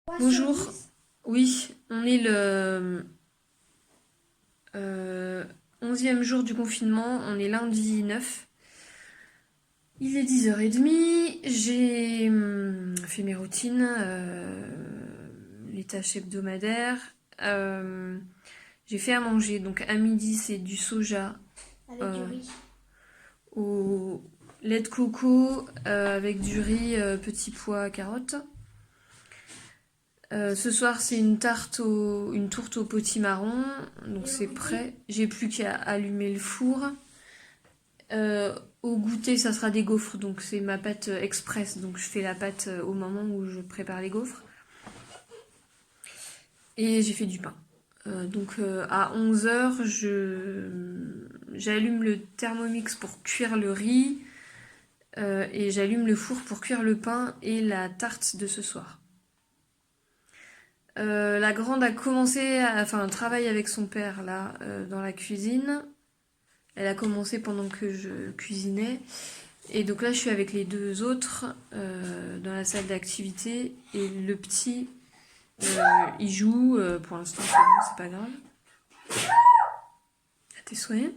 Bonjour, oui, on est le 11e jour du confinement, on est lundi 9. Il est 10h30, j'ai fait mes routines, les tâches hebdomadaires. J'ai fait à manger, donc à midi c'est du soja Avec du riz. au lait de coco avec du riz, petits pois, carottes. Ce soir c'est une tourte au potimarron, donc c'est prêt. J'ai plus qu'à allumer le four. Au goûter ça sera des gaufres, donc c'est ma pâte express, donc je fais la pâte au moment où je prépare les gaufres. Et j'ai fait du pain. Donc à 11h j'allume le Thermomix pour cuire le riz et j'allume le four pour cuire le pain et la tarte de ce soir. La grande a commencé, enfin, travaille avec son père là dans la cuisine. Elle a commencé pendant que je cuisinais. Et donc là, je suis avec les deux autres dans la salle d'activité. Et le petit, il joue. Pour l'instant, c'est pas grave. À tes souhaits.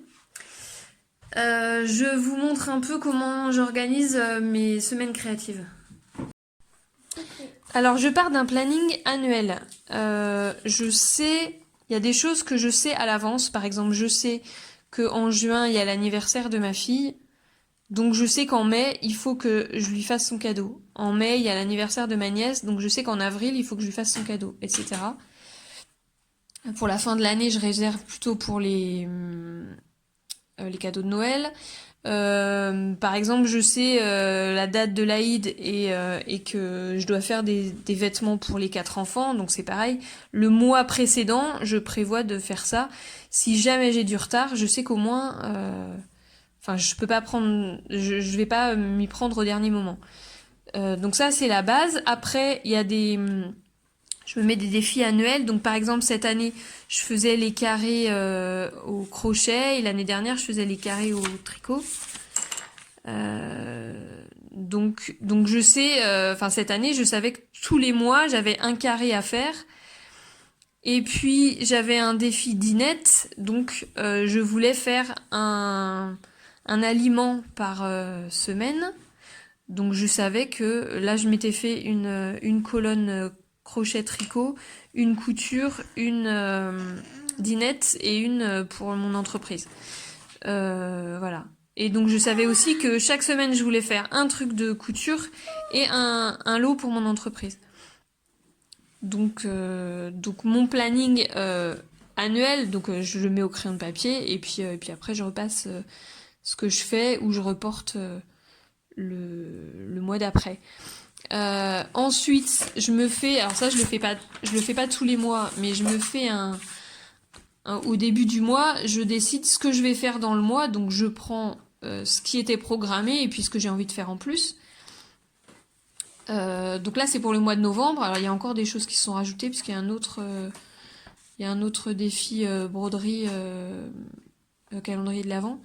Je vous montre un peu comment j'organise mes semaines créatives. Alors, je pars d'un planning annuel. Je sais, il y a des choses que je sais à l'avance. Par exemple, je sais qu'en juin, il y a l'anniversaire de ma fille. Donc, je sais qu'en mai, il faut que je lui fasse son cadeau. En mai, il y a l'anniversaire de ma nièce. Donc, je sais qu'en avril, il faut que je lui fasse son cadeau, etc. Pour la fin de l'année, je réserve plutôt pour les cadeaux de Noël. Par exemple, je sais la date de l'Aïd et que je dois faire des vêtements pour les 4 enfants, donc c'est pareil. Le mois précédent, je prévois de faire ça. Si jamais j'ai du retard, je sais qu'au moins, enfin, je peux pas prendre, je vais pas m'y prendre au dernier moment. Donc ça, c'est la base. Après, il y a je me mets des défis annuels. Donc par exemple, cette année, je faisais les carrés au crochet et l'année dernière, je faisais les carrés au tricot. Donc je sais, enfin cette année, je savais que tous les mois, j'avais un carré à faire. Et puis j'avais un défi dinette, donc je voulais faire un aliment par semaine. Donc je savais que là, je m'étais fait une colonne crochet-tricot, une couture, une dinette et une pour mon entreprise. Voilà. Et donc je savais aussi que chaque semaine, je voulais faire un truc de couture et un lot pour mon entreprise. Donc mon planning annuel, donc je le mets au crayon de papier et puis après je repasse ce que je fais ou je reporte le mois d'après. Ensuite, je me fais, alors ça je le fais pas tous les mois, mais je me fais au début du mois, je décide ce que je vais faire dans le mois, donc je prends ce qui était programmé et puis ce que j'ai envie de faire en plus. Donc là c'est pour le mois de novembre. Alors il y a encore des choses qui sont rajoutées puisqu'il y a il y a un autre défi broderie calendrier de l'Avent.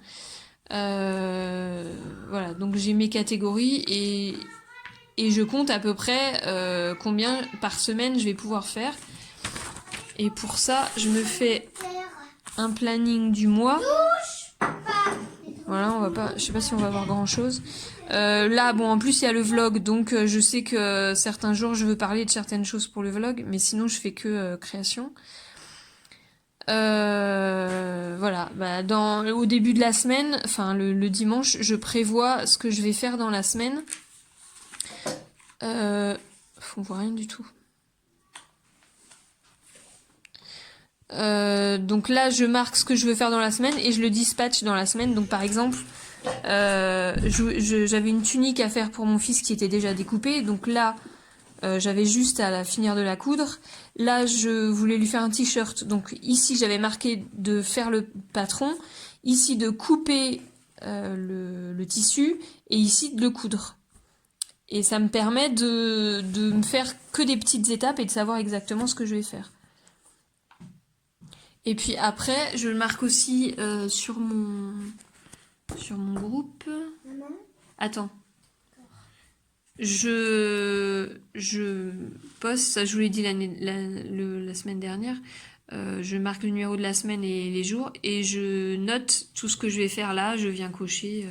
Voilà, donc j'ai mes catégories et je compte à peu près combien par semaine je vais pouvoir faire. Et pour ça, je me fais un planning du mois. Voilà, on va pas, je sais pas si on va voir grand chose. Là, bon, en plus il y a le vlog, donc je sais que certains jours je veux parler de certaines choses pour le vlog, mais sinon je fais que création. Voilà, bah, au début de la semaine, enfin le dimanche, je prévois ce que je vais faire dans la semaine. On voit rien du tout. Donc là, je marque ce que je veux faire dans la semaine et je le dispatche dans la semaine. Donc par exemple, j'avais une tunique à faire pour mon fils qui était déjà découpée. Donc là, j'avais juste à la finir de la coudre. Là, je voulais lui faire un t-shirt. Donc ici, j'avais marqué de faire le patron. Ici, de couper le tissu. Et ici, de le coudre. Et ça me permet de me faire que des petites étapes et de savoir exactement ce que je vais faire. Et puis après, je le marque aussi sur mon groupe. Maman. Attends. Je poste, ça je vous l'ai dit la semaine dernière, je marque le numéro de la semaine et les jours et je note tout ce que je vais faire là, je viens cocher.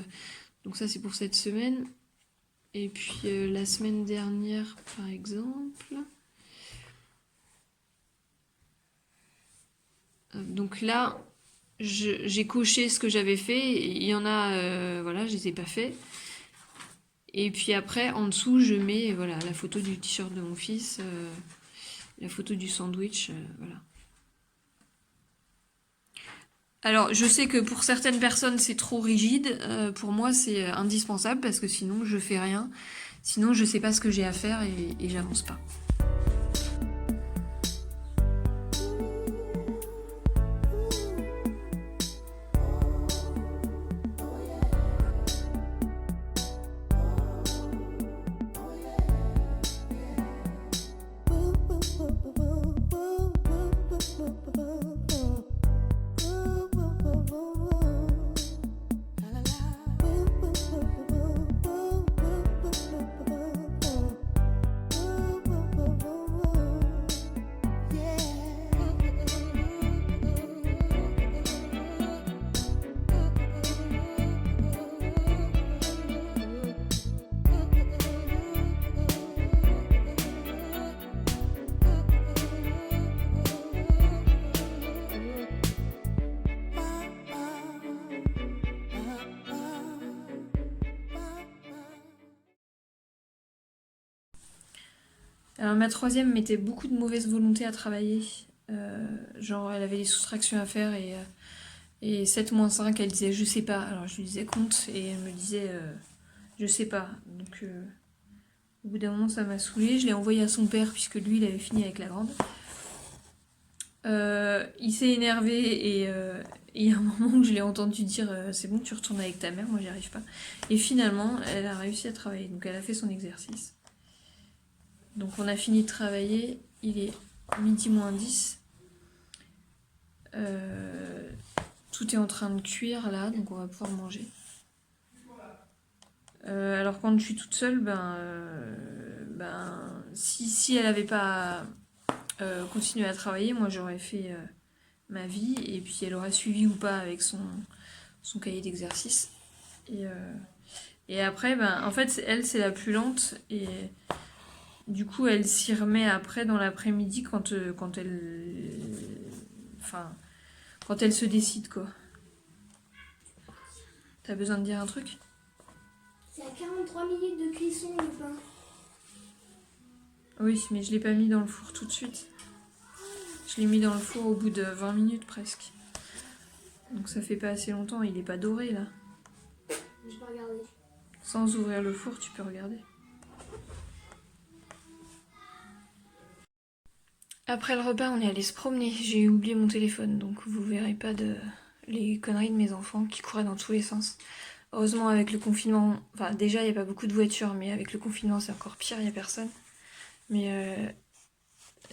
Donc ça c'est pour cette semaine. Et puis la semaine dernière par exemple. Donc là, j'ai coché ce que j'avais fait. Il y en a, voilà, je les ai pas fait. Et puis après, en dessous, je mets voilà, la photo du t-shirt de mon fils, la photo du sandwich, voilà. Alors, je sais que pour certaines personnes, c'est trop rigide. Pour moi, c'est indispensable parce que sinon, je fais rien. Sinon, je sais pas ce que j'ai à faire et j'avance pas. Alors, ma troisième mettait beaucoup de mauvaise volonté à travailler. Genre, elle avait des soustractions à faire et 7 moins 5, elle disait je sais pas. Alors, je lui disais compte et elle me disait je sais pas. Donc, au bout d'un moment, ça m'a saoulée. Je l'ai envoyé à son père puisque lui, il avait fini avec la grande. Il s'est énervé et il y a un moment où je l'ai entendu dire c'est bon, tu retournes avec ta mère, moi j'y arrive pas. Et finalement, elle a réussi à travailler. Donc, elle a fait son exercice. Donc on a fini de travailler, il est midi moins 10. Tout est en train de cuire là, donc on va pouvoir manger. Alors quand je suis toute seule, si elle n'avait pas continué à travailler, moi j'aurais fait ma vie et puis elle aurait suivi ou pas avec son cahier d'exercice. Et après, en fait, elle c'est la plus lente et du coup elle s'y remet après dans l'après-midi quand elle... Enfin, quand elle se décide, quoi. T'as besoin de dire un truc? C'est à 43 minutes de cuisson le pain. Oui, mais je l'ai pas mis dans le four tout de suite. Je l'ai mis dans le four au bout de 20 minutes presque. Donc ça fait pas assez longtemps, il est pas doré là. Je peux regarder. Sans ouvrir le four, tu peux regarder. Après le repas, on est allé se promener. J'ai oublié mon téléphone, donc vous verrez pas les conneries de mes enfants qui couraient dans tous les sens. Heureusement, avec le confinement, enfin déjà, il n'y a pas beaucoup de voitures, mais avec le confinement, c'est encore pire, il n'y a personne. Mais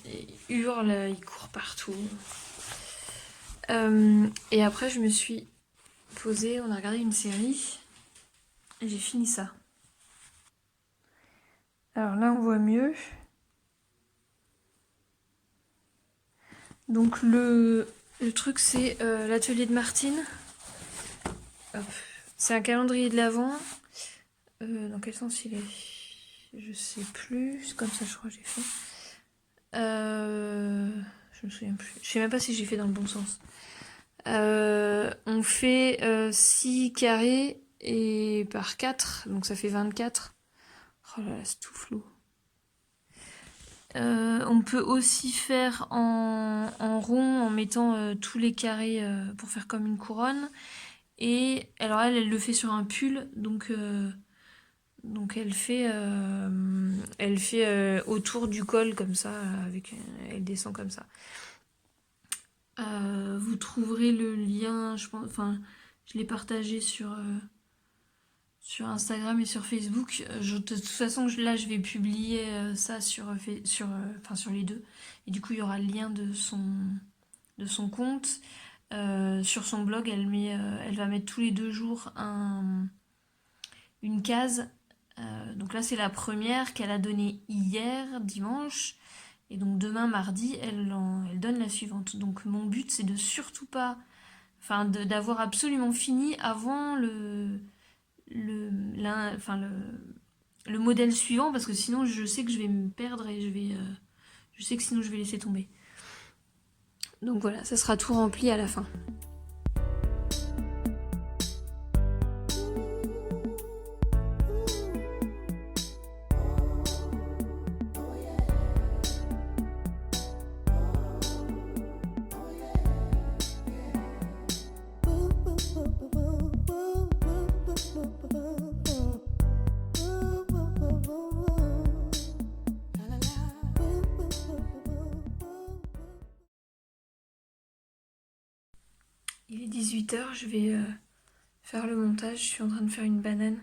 ils hurlent, ils courent partout. Et après, je me suis posée, on a regardé une série, et j'ai fini ça. Alors là, on voit mieux. Donc le truc, c'est l'atelier de Martine. Hop. C'est un calendrier de l'Avent. Dans quel sens il est? Je sais plus. C'est comme ça, je crois que j'ai fait. Je me souviens plus. Je sais même pas si j'ai fait dans le bon sens. On fait 6 carrés et par 4, donc ça fait 24. Oh là là, c'est tout flou. On peut aussi faire en rond en mettant tous les carrés pour faire comme une couronne. Et alors elle le fait sur un pull, donc elle fait autour du col comme ça, elle descend comme ça. Vous trouverez le lien, je pense, enfin, je l'ai partagé sur Instagram et sur Facebook. De toute façon, là, je vais publier ça sur les deux. Et du coup, il y aura le lien de son compte. Sur son blog, elle va mettre tous les 2 jours une case Donc là, c'est la première qu'elle a donnée hier, dimanche. Et donc demain, mardi, elle donne la suivante. Donc mon but, c'est de surtout pas... Enfin, d'avoir absolument fini avant le modèle suivant, parce que sinon, je sais que je vais me perdre et je sais que sinon, je vais laisser tomber. Donc voilà, ça sera tout rempli à la fin. Il est 18h, je vais faire le montage. Je suis en train de faire une banane.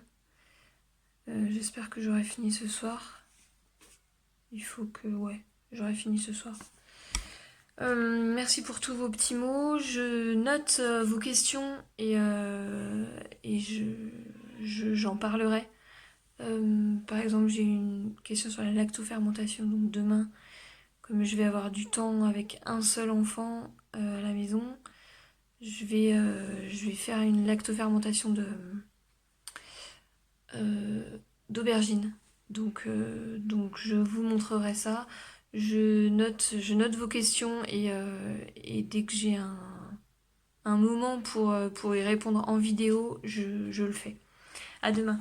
J'espère que j'aurai fini ce soir. Il faut que... Ouais, j'aurai fini ce soir. Merci pour tous vos petits mots. Je note vos questions et j'en parlerai. Par exemple, j'ai une question sur la lactofermentation. Donc demain, comme je vais avoir du temps avec un seul enfant à la maison, je vais faire une lactofermentation d'aubergine. Donc je vous montrerai ça. Je note vos questions et dès que j'ai un moment pour y répondre en vidéo, je le fais. À demain.